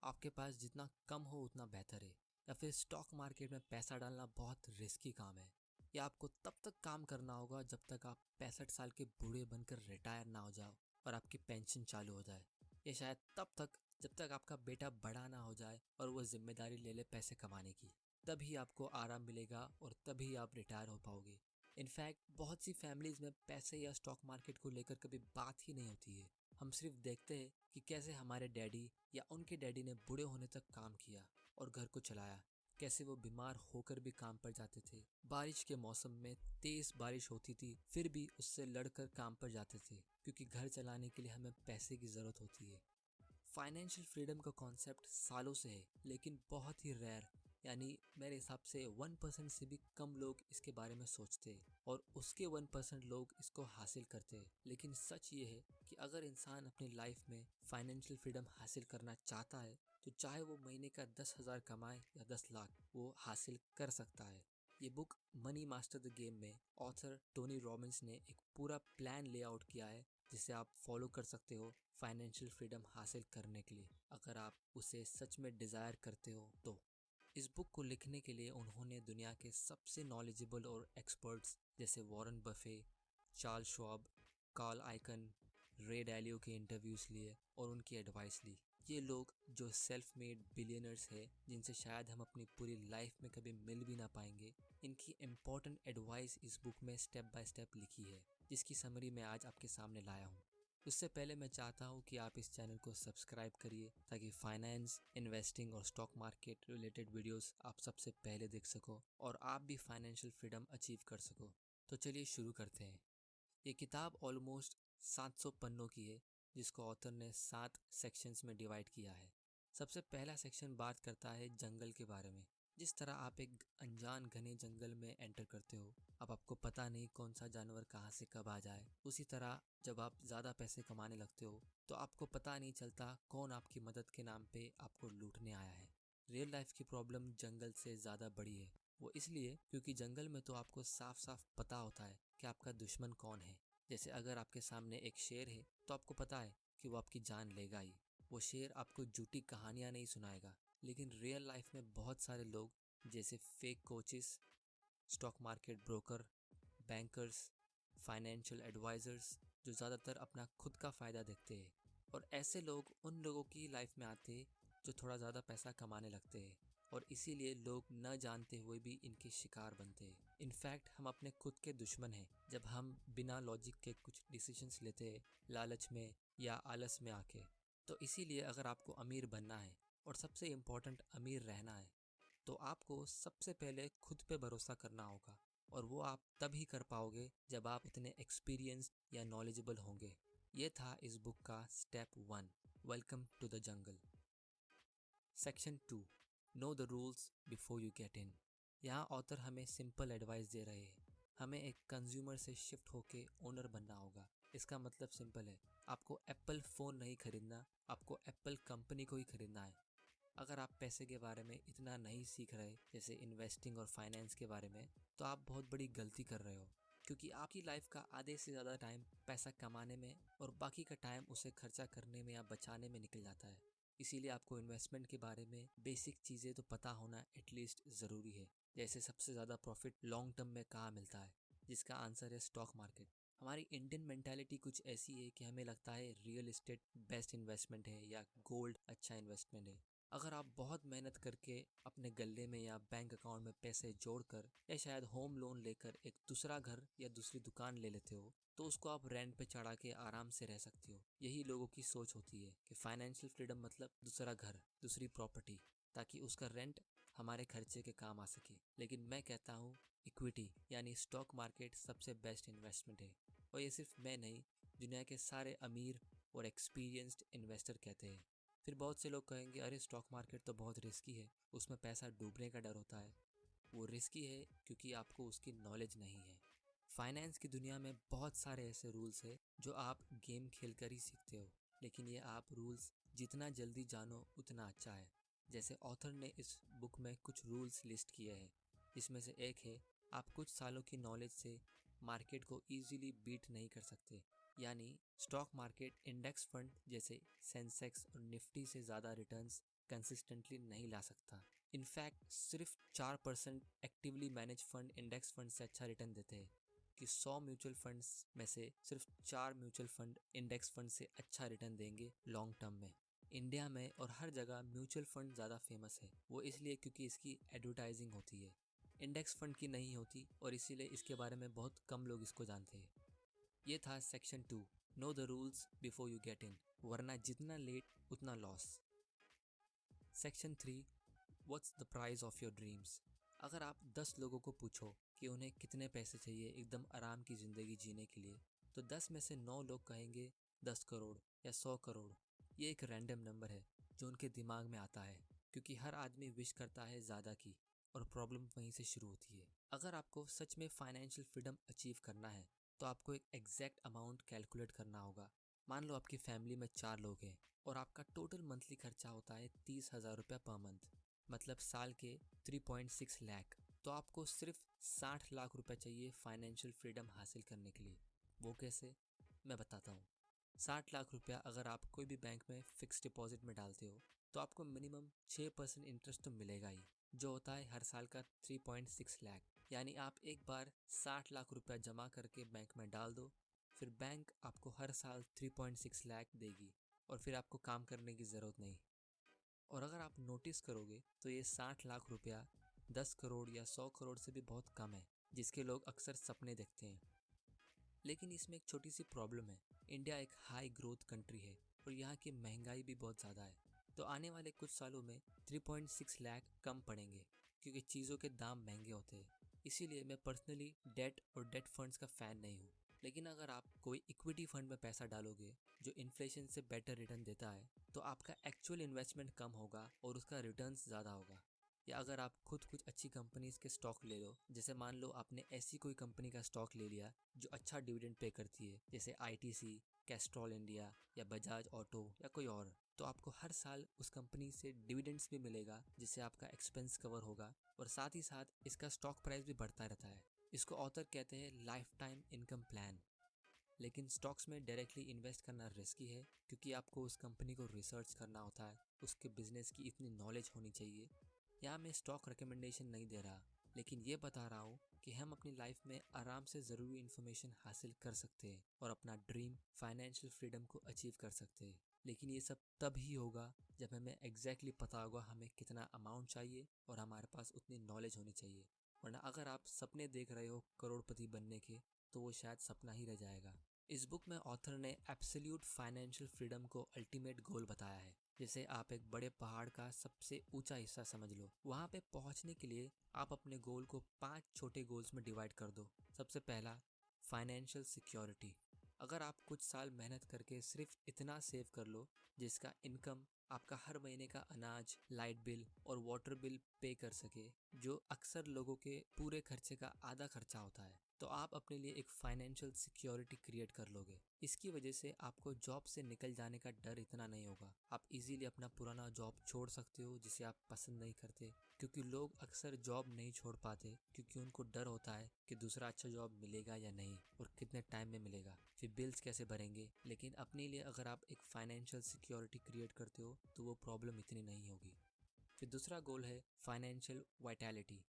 आपके पास जितना कम हो उतना बेहतर है, या फिर स्टॉक मार्केट में पैसा डालना बहुत रिस्की काम है, या आपको तब तक काम करना होगा जब तक आप 65 साल के बूढ़े बनकर रिटायर ना हो जाओ और आपकी पेंशन चालू हो जाए, या शायद तब तक जब तक आपका बेटा बड़ा ना हो जाए और वो जिम्मेदारी ले ले पैसे कमाने की। तभी आपको आराम मिलेगा और तभी आप रिटायर हो पाओगे। इनफैक्ट बहुत सी फैमिलीज में पैसे या स्टॉक मार्केट को लेकर कभी बात ही नहीं होती है। हम सिर्फ देखते हैं कि कैसे हमारे डैडी या उनके डैडी ने बूढ़े होने तक काम किया और घर को चलाया, कैसे वो बीमार होकर भी काम पर जाते थे, बारिश के मौसम में तेज बारिश होती थी फिर भी उससे लड़कर काम पर जाते थे, क्योंकि घर चलाने के लिए हमें पैसे की जरूरत होती है। फाइनेंशियल फ्रीडम का कॉन्सेप्ट सालों से है, लेकिन बहुत ही रेयर, यानी मेरे हिसाब से 1% से भी कम लोग इसके बारे में सोचते हैं और उसके 1% लोग इसको हासिल करते हैं। लेकिन सच ये है कि अगर इंसान अपनी लाइफ में फाइनेंशियल फ्रीडम हासिल करना चाहता है तो चाहे वो महीने का 10,000 कमाए या 10 लाख, वो हासिल कर सकता है। ये book money master the game में ऑथर टोनी रॉबिन्स ने एक पूरा प्लान लेआउट किया है जिसे आप फॉलो कर सकते हो फाइनेंशियल फ्रीडम हासिल करने के लिए, अगर आप उसे सच में डिज़ायर करते हो तो। इस बुक को लिखने के लिए उन्होंने दुनिया के सबसे नॉलेजेबल और एक्सपर्ट्स जैसे Warren Buffett, Charles Schwab, Carl Icahn, Ray Dalio के इंटरव्यूज लिए और उनकी एडवाइस ली। ये लोग जो सेल्फ मेड बिलियनर्स हैं, जिनसे शायद हम अपनी पूरी लाइफ में कभी मिल भी ना पाएंगे, इनकी इम्पोर्टेंट एडवाइस इस बुक में स्टेप बाय स्टेप लिखी है, जिसकी समरी मैं आज आपके सामने लाया हूँ। उससे पहले मैं चाहता हूँ कि आप इस चैनल को सब्सक्राइब करिए ताकि फाइनेंस, इन्वेस्टिंग और स्टॉक मार्केट रिलेटेड वीडियोस आप सबसे पहले देख सको और आप भी फाइनेंशियल फ्रीडम अचीव कर सको। तो चलिए शुरू करते हैं। ये किताब ऑलमोस्ट 700 पन्नों की है, जिसको ऑथर ने 7 सेक्शंस में डिवाइड किया है। सबसे पहला सेक्शन बात करता है जंगल के बारे में। जिस तरह आप एक अनजान घने जंगल में एंटर करते हो, अब आपको पता नहीं कौन सा जानवर कहाँ से कब आ जाए, उसी तरह जब आप ज़्यादा पैसे कमाने लगते हो तो आपको पता नहीं चलता कौन आपकी मदद के नाम पे आपको लूटने आया है। रियल लाइफ की प्रॉब्लम जंगल से ज़्यादा बड़ी है। वो इसलिए क्योंकि जंगल में तो आपको साफ साफ पता होता है कि आपका दुश्मन कौन है। जैसे अगर आपके सामने एक शेर है तो आपको पता है कि वो आपकी जान लेगा ही। वो शेर आपको झूठी कहानियां नहीं सुनाएगा। लेकिन रियल लाइफ में बहुत सारे लोग जैसे fake coaches, stock market broker, bankers, financial advisors, जो ज़्यादातर अपना खुद का फ़ायदा देखते हैं, और ऐसे लोग उन लोगों की लाइफ में आते हैं जो थोड़ा ज़्यादा पैसा कमाने लगते हैं, और इसीलिए लोग न जानते हुए भी इनके शिकार बनते हैं। इनफैक्ट हम अपने खुद के दुश्मन हैं जब हम बिना लॉजिक के कुछ डिसीजंस लेते हैं, लालच में या आलस में आके। तो इसीलिए अगर आपको अमीर बनना है और सबसे इम्पोर्टेंट अमीर रहना है तो आपको सबसे पहले खुद पे भरोसा करना होगा, और वो आप तभी कर पाओगे जब आप इतने एक्सपीरियंस्ड या नॉलेजेबल होंगे। ये था इस बुक का step 1, welcome to the jungle. Section 2, know the rules before you get in. यहाँ ऑथर हमें सिंपल एडवाइस दे रहे हैं। हमें एक कंज्यूमर से शिफ्ट होके ओनर बनना होगा। इसका मतलब सिंपल है, आपको एप्पल फ़ोन नहीं खरीदना, आपको एप्पल कंपनी को ही खरीदना है। अगर आप पैसे के बारे में इतना नहीं सीख रहे, जैसे इन्वेस्टिंग और फाइनेंस के बारे में, तो आप बहुत बड़ी गलती कर रहे हो, क्योंकि आपकी लाइफ का आधे से ज़्यादा टाइम पैसा कमाने में और बाकी का टाइम उसे खर्चा करने में या बचाने में निकल जाता है। इसीलिए आपको इन्वेस्टमेंट के बारे में बेसिक चीज़ें तो पता होना एटलीस्ट ज़रूरी है। जैसे सबसे ज़्यादा प्रॉफिट लॉन्ग टर्म में कहाँ मिलता है, जिसका आंसर है स्टॉक मार्केट। हमारी इंडियन मेंटालिटी कुछ ऐसी है कि हमें लगता है रियल एस्टेट बेस्ट इन्वेस्टमेंट है या गोल्ड अच्छा इन्वेस्टमेंट है। अगर आप बहुत मेहनत करके अपने गल्ले में या बैंक अकाउंट में पैसे जोड़कर या शायद होम लोन लेकर एक दूसरा घर या दूसरी दुकान ले लेते हो, तो उसको आप रेंट पे चढ़ा के आराम से रह सकते हो। यही लोगों की सोच होती है कि फाइनेंशियल फ्रीडम मतलब दूसरा घर, दूसरी प्रॉपर्टी, ताकि उसका रेंट हमारे खर्चे के काम आ सके। लेकिन मैं कहता हूँ इक्विटी यानी स्टॉक मार्केट सबसे बेस्ट इन्वेस्टमेंट है, और ये सिर्फ मैं नहीं, दुनिया के सारे अमीर और एक्सपीरियंस्ड इन्वेस्टर कहते हैं। फिर बहुत से लोग कहेंगे अरे स्टॉक मार्केट तो बहुत रिस्की है, उसमें पैसा डूबने का डर होता है। वो रिस्की है क्योंकि आपको उसकी नॉलेज नहीं है। फाइनेंस की दुनिया में बहुत सारे ऐसे रूल्स हैं जो आप गेम खेलकर ही सीखते हो, लेकिन ये आप रूल्स जितना जल्दी जानो उतना अच्छा है। जैसे ऑथर ने इस बुक में कुछ रूल्स लिस्ट किए हैं, जिसमें से एक है, आप कुछ सालों की नॉलेज से मार्केट को ईजिली बीट नहीं कर सकते। यानी स्टॉक मार्केट इंडेक्स फंड जैसे सेंसेक्स और निफ्टी से ज़्यादा रिटर्न्स कंसिस्टेंटली नहीं ला सकता। इनफैक्ट सिर्फ 4% actively manage fund index fund से अच्छा रिटर्न देते हैं कि 100 म्यूचुअल फंड्स में से सिर्फ 4 म्यूचुअल फंड इंडेक्स फंड से अच्छा रिटर्न देंगे लॉन्ग टर्म में। इंडिया में और हर जगह म्यूचुअल फंड ज़्यादा फेमस है, वो इसलिए क्योंकि इसकी एडवर्टाइजिंग होती है, इंडेक्स फंड की नहीं होती, और इसीलिए इसके बारे में बहुत कम लोग इसको जानते हैं। ये था section 2, know the rules before you get इन, वरना जितना लेट उतना loss. Section 3, what's the price of your dreams. अगर आप 10 लोगों को पूछो कि उन्हें कितने पैसे चाहिए एकदम आराम की ज़िंदगी जीने के लिए, तो 10 में से 9 लोग कहेंगे 10 करोड़ या 100 करोड़। ये एक रैंडम नंबर है जो उनके दिमाग में आता है, क्योंकि हर आदमी विश करता है ज़्यादा की, और प्रॉब्लम वहीं से शुरू होती है। अगर आपको सच में फाइनेंशियल फ्रीडम अचीव करना है तो आपको एक एग्जैक्ट अमाउंट कैलकुलेट करना होगा। मान लो आपकी फैमिली में 4 लोग हैं और आपका टोटल मंथली खर्चा होता है 30,000 रुपये पर मंथ, मतलब साल के 3.6 लाख। तो आपको सिर्फ 60 लाख रुपए चाहिए फाइनेंशियल फ्रीडम हासिल करने के लिए। वो कैसे, मैं बताता हूँ। 60 लाख रुपया अगर आप कोई भी बैंक में फिक्स डिपॉजिट में डालते हो तो आपको मिनिमम 6% इंटरेस्ट तो मिलेगा ही, जो होता है हर साल का 3.6 लाख। यानी आप एक बार 60 लाख रुपया जमा करके बैंक में डाल दो, फिर बैंक आपको हर साल 3.6 लाख देगी, और फिर आपको काम करने की ज़रूरत नहीं। और अगर आप नोटिस करोगे तो ये 60 लाख रुपया 10 करोड़ या 100 करोड़ से भी बहुत कम है, जिसके लोग अक्सर सपने देखते हैं। लेकिन इसमें एक छोटी सी प्रॉब्लम है। इंडिया एक हाई ग्रोथ कंट्री है और यहाँ की महंगाई भी बहुत ज़्यादा है, तो आने वाले कुछ सालों में 3.6 लाख कम पड़ेंगे, क्योंकि चीज़ों के दाम महंगे होते हैं। इसीलिए मैं पर्सनली डेट और डेट फंड्स का फ़ैन नहीं हूँ। लेकिन अगर आप कोई इक्विटी फंड में पैसा डालोगे जो इन्फ्लेशन से बेटर रिटर्न देता है, तो आपका एक्चुअल इन्वेस्टमेंट कम होगा और उसका रिटर्न्स ज़्यादा होगा। या अगर आप खुद कुछ अच्छी कंपनीज के स्टॉक ले लो, जैसे मान लो आपने ऐसी कोई कंपनी का स्टॉक ले लिया जो अच्छा डिविडेंड पे करती है, जैसे आईटीसी, कैस्ट्रॉल इंडिया या बजाज ऑटो या कोई और, तो आपको हर साल उस कंपनी से डिविडेंड्स भी मिलेगा, जिससे आपका एक्सपेंस कवर होगा, और साथ ही साथ इसका स्टॉक प्राइस भी बढ़ता रहता है। इसको ऑथर कहते हैं लाइफ टाइम इनकम प्लान। लेकिन स्टॉक्स में डायरेक्टली इन्वेस्ट करना रिस्की है, क्योंकि आपको उस कंपनी को रिसर्च करना होता है, उसके बिजनेस की इतनी नॉलेज होनी चाहिए। यहाँ मैं स्टॉक रिकमेंडेशन नहीं दे रहा, लेकिन ये बता रहा हूँ कि हम अपनी लाइफ में आराम से ज़रूरी इन्फॉर्मेशन हासिल कर सकते हैं और अपना ड्रीम फाइनेंशियल फ्रीडम को अचीव कर सकते हैं। लेकिन ये सब तब ही होगा जब हमें एग्जैक्टली पता होगा हमें कितना अमाउंट चाहिए और हमारे पास उतनी नॉलेज होनी चाहिए। वरना अगर आप सपने देख रहे हो करोड़पति बनने के, तो वो शायद सपना ही रह जाएगा। इस बुक में ऑथर ने एब्सोल्यूट फाइनेंशियल फ्रीडम को अल्टीमेट गोल बताया है। जैसे आप एक बड़े पहाड़ का सबसे ऊंचा हिस्सा समझ लो। वहाँ पे पहुँचने के लिए आप अपने गोल को 5 छोटे गोल्स में डिवाइड कर दो। सबसे पहला, फाइनेंशियल सिक्योरिटी। अगर आप कुछ साल मेहनत करके सिर्फ इतना सेव कर लो जिसका इनकम आपका हर महीने का अनाज, लाइट बिल और वाटर बिल पे कर सके, जो अक्सर लोगों के पूरे खर्चे का आधा खर्चा होता है, तो आप अपने लिए एक फाइनेंशियल सिक्योरिटी क्रिएट कर लोगे। इसकी वजह से आपको जॉब से निकल जाने का डर इतना नहीं होगा। आप इजीली अपना पुराना जॉब छोड़ सकते हो जिसे आप पसंद नहीं करते, क्योंकि लोग अक्सर जॉब नहीं छोड़ पाते क्योंकि उनको डर होता है कि दूसरा अच्छा जॉब मिलेगा या नहीं और कितने टाइम में मिलेगा, फिर बिल्स कैसे भरेंगे। लेकिन अपने लिए अगर आप एक फाइनेंशियल सिक्योरिटी क्रिएट करते हो तो वो प्रॉब्लम इतनी नहीं होगी। फिर दूसरा गोल है फाइनेंशियल वाइटैलिटी,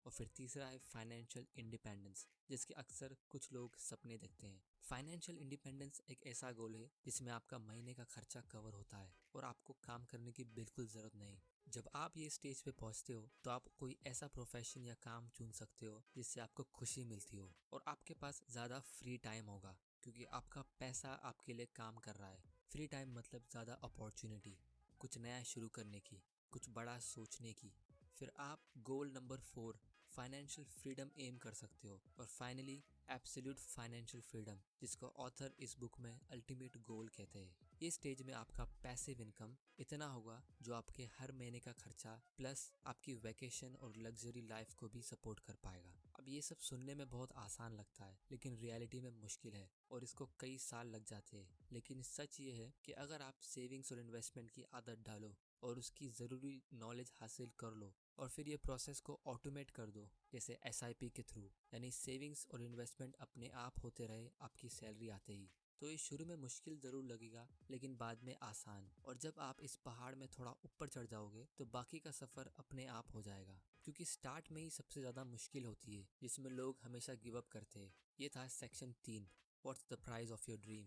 और फिर तीसरा है फाइनेंशियल इंडिपेंडेंस, जिसके अक्सर कुछ लोग सपने देखते हैं। फाइनेंशियल इंडिपेंडेंस एक ऐसा गोल है जिसमें आपका महीने का खर्चा कवर होता है और आपको काम करने की बिल्कुल ज़रूरत नहीं। जब आप ये स्टेज पे पहुंचते हो तो आप कोई ऐसा प्रोफेशन या काम चुन सकते हो जिससे आपको खुशी मिलती हो, और आपके पास ज़्यादा फ्री टाइम होगा क्योंकि आपका पैसा आपके लिए काम कर रहा है। फ्री टाइम मतलब ज़्यादा अपॉर्चुनिटी, कुछ नया शुरू करने की, कुछ बड़ा सोचने की। फिर आप goal number 4, financial freedom aim कर सकते हो। और फाइनली एब्सोल्यूट फाइनेंशियल फ्रीडम, जिसको ऑथर इस बुक में अल्टीमेट गोल कहते हैं। ये स्टेज में आपका पैसिव इनकम इतना होगा जो आपके हर महीने का खर्चा प्लस आपकी वैकेशन और लग्जरी लाइफ को भी सपोर्ट कर पाएगा। अब ये सब सुनने में बहुत आसान लगता है, लेकिन रियलिटी में मुश्किल है और इसको कई साल लग जाते हैं। लेकिन सच ये है कि अगर आप सेविंग्स और इन्वेस्टमेंट की आदत डालो और उसकी ज़रूरी नॉलेज हासिल कर लो और फिर ये प्रोसेस को ऑटोमेट कर दो, जैसे SIP के थ्रू, यानी सेविंग्स और इन्वेस्टमेंट अपने आप होते रहे आपकी सैलरी आते ही, तो ये शुरू में मुश्किल ज़रूर लगेगा, लेकिन बाद में आसान। और जब आप इस पहाड़ में थोड़ा ऊपर चढ़ जाओगे तो बाकी का सफ़र अपने आप हो जाएगा, क्योंकि स्टार्ट में ही सबसे ज़्यादा मुश्किल होती है, जिसमें लोग हमेशा गिव अप करते हैं। ये था section 3, what's the price of your dream,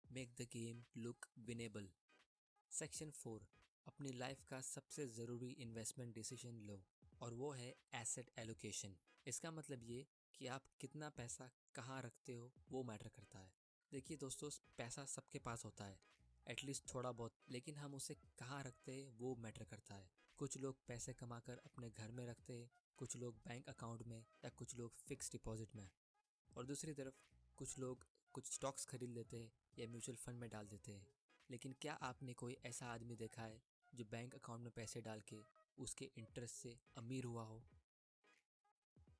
make the game look winnable. Section 4, अपनी लाइफ का सबसे ज़रूरी इन्वेस्टमेंट डिसीजन लो, और वो है एसेट एलोकेशन। इसका मतलब ये कि आप कितना पैसा कहाँ रखते हो वो मैटर करता है। देखिए दोस्तों, पैसा सबके पास होता है, एटलीस्ट थोड़ा बहुत, लेकिन हम उसे कहाँ रखते हैं वो मैटर करता है। कुछ लोग पैसे कमाकर अपने घर में रखते हैं, कुछ लोग बैंक अकाउंट में, या कुछ लोग फिक्स डिपॉजिट में, और दूसरी तरफ कुछ लोग कुछ स्टॉक्स खरीद लेते हैं या म्यूचुअल फंड में डाल देते हैं। लेकिन क्या आपने कोई ऐसा आदमी देखा है जो बैंक अकाउंट में पैसे डाल के उसके इंटरेस्ट से अमीर हुआ हो?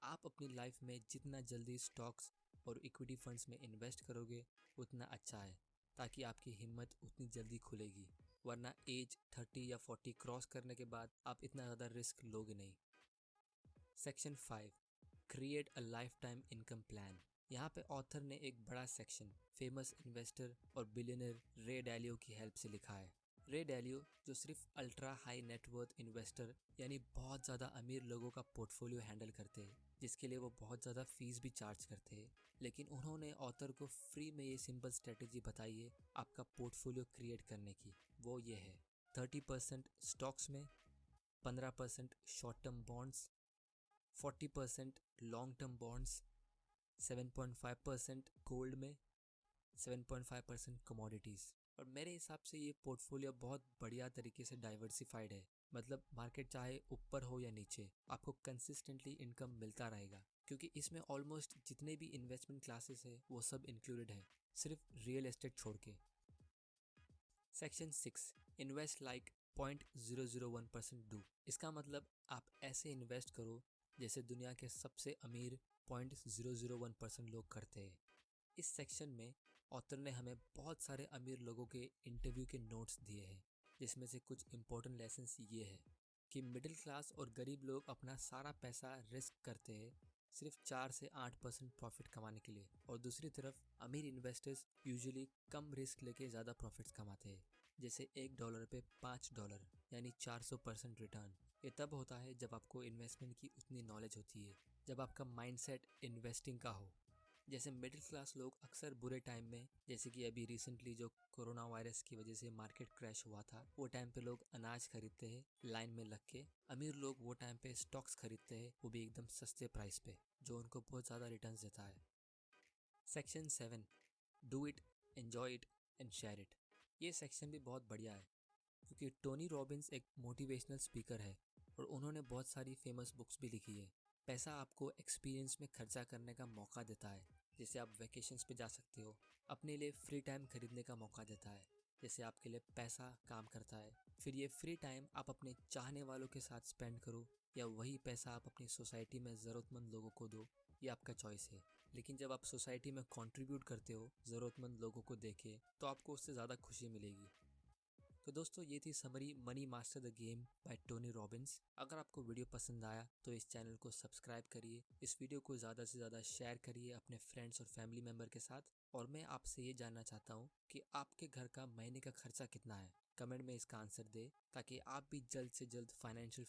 आप अपनी लाइफ में जितना जल्दी स्टॉक्स और इक्विटी फंड्स में इन्वेस्ट करोगे उतना अच्छा है, ताकि आपकी हिम्मत उतनी जल्दी खुलेगी। वरना एज 30 या 40 क्रॉस करने के बाद आप इतना ज़्यादा रिस्क लोगे नहीं। Section 5, create a life time income plan. यहाँ पे ऑथर ने एक बड़ा सेक्शन फेमस इन्वेस्टर और बिलियनर रे डैलियो की हेल्प से लिखा है। रे डैलियो जो सिर्फ अल्ट्रा हाई नेटवर्थ इन्वेस्टर यानी बहुत ज़्यादा अमीर लोगों का पोर्टफोलियो हैंडल करते हैं, जिसके लिए वो बहुत ज़्यादा फीस भी चार्ज करते हैं, लेकिन उन्होंने ऑथर को फ्री में ये सिंपल स्ट्रेटेजी बताई है आपका पोर्टफोलियो क्रिएट करने की। वो ये है 30% स्टॉक्स में, 15% short term bonds, 40% long term bonds, 7.5% gold में, 7.5% कमोडिटीज़। और मेरे हिसाब से ये पोर्टफोलियो बहुत बढ़िया तरीके से डाइवर्सिफाइड है। मतलब मार्केट चाहे ऊपर हो या नीचे, आपको कंसिस्टेंटली इनकम मिलता रहेगा, क्योंकि इसमें ऑलमोस्ट जितने भी इन्वेस्टमेंट क्लासेस है वो सब इंक्लूडेड है, सिर्फ रियल एस्टेट छोड़ के। Section 6, invest like 0.001% do. इसका मतलब आप ऐसे इन्वेस्ट करो जैसे दुनिया के सबसे अमीर 0.001% लोग करते हैं। इस सेक्शन में ऑथर ने हमें बहुत सारे अमीर लोगों के इंटरव्यू के नोट्स दिए हैं, जिसमें से कुछ इम्पोर्टेंट लेसन्स ये है कि मिडिल क्लास और गरीब लोग अपना सारा पैसा रिस्क करते हैं सिर्फ 4 से 8% प्रॉफिट कमाने के लिए, और दूसरी तरफ अमीर इन्वेस्टर्स यूजुअली कम रिस्क लेके ज़्यादा प्रॉफिट्स कमाते हैं, जैसे $1 पे $5 यानी 400% रिटर्न। ये तब होता है जब आपको इन्वेस्टमेंट की उतनी नॉलेज होती है, जब आपका माइंडसेट इन्वेस्टिंग का हो। जैसे मिडिल क्लास लोग अक्सर बुरे टाइम में, जैसे कि अभी रिसेंटली जो कोरोना वायरस की वजह से मार्केट क्रैश हुआ था, वो टाइम पे लोग अनाज खरीदते हैं लाइन में लग के। अमीर लोग वो टाइम पे स्टॉक्स खरीदते हैं, वो भी एकदम सस्ते प्राइस पे, जो उनको बहुत ज़्यादा रिटर्न्स देता है। Section 7, do it, enjoy it and share it. ये सेक्शन भी बहुत बढ़िया है, क्योंकि टोनी रॉबिन्स एक मोटिवेशनल स्पीकर है और उन्होंने बहुत सारी फेमस बुक्स भी लिखी है। पैसा आपको एक्सपीरियंस में खर्चा करने का मौका देता है, जैसे आप वैकेशंस पे जा सकते हो। अपने लिए फ्री टाइम खरीदने का मौका देता है, जैसे आपके लिए पैसा काम करता है। फिर ये फ्री टाइम आप अपने चाहने वालों के साथ स्पेंड करो, या वही पैसा आप अपनी सोसाइटी में ज़रूरतमंद लोगों को दो, ये आपका चॉइस है। लेकिन जब आप सोसाइटी में कंट्रीब्यूट करते हो ज़रूरतमंद लोगों को देके, तो आपको उससे ज़्यादा खुशी मिलेगी। तो दोस्तों, ये थी summary money master the game by Tony Robbins. अगर आपको वीडियो पसंद आया तो इस चैनल को सब्सक्राइब करिए, इस वीडियो को ज़्यादा से ज़्यादा शेयर करिए अपने फ्रेंड्स और फैमिली मेम्बर के साथ। और मैं आपसे ये जानना चाहता हूँ कि आपके घर का महीने का खर्चा कितना है। कमेंट में इसका आंसर दे, ताकि आप भी जल्द से जल्द फाइनेंशियल